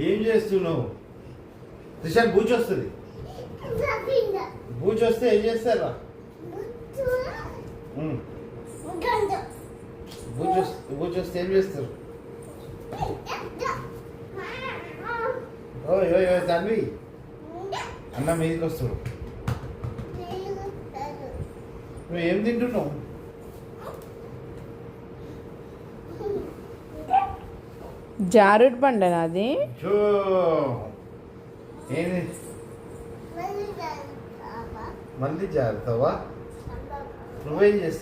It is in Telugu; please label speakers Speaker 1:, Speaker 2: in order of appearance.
Speaker 1: ఏం చేస్తున్నావు? త్రిషాన్ బూచి వస్తుంది. బూచి వస్తే ఏం చేస్తారా? బూచి వస్తే ఏం చేస్తారు? ఓయ్ ఓయ్ ఓయ్ తన్వి, అన్న మీదకి వస్తాడు. నువ్వు ఏం తింటున్నావు?
Speaker 2: జారుడు పండు అది.
Speaker 1: మళ్ళీ జారుతావా? నువ్వేం చేస్తావు?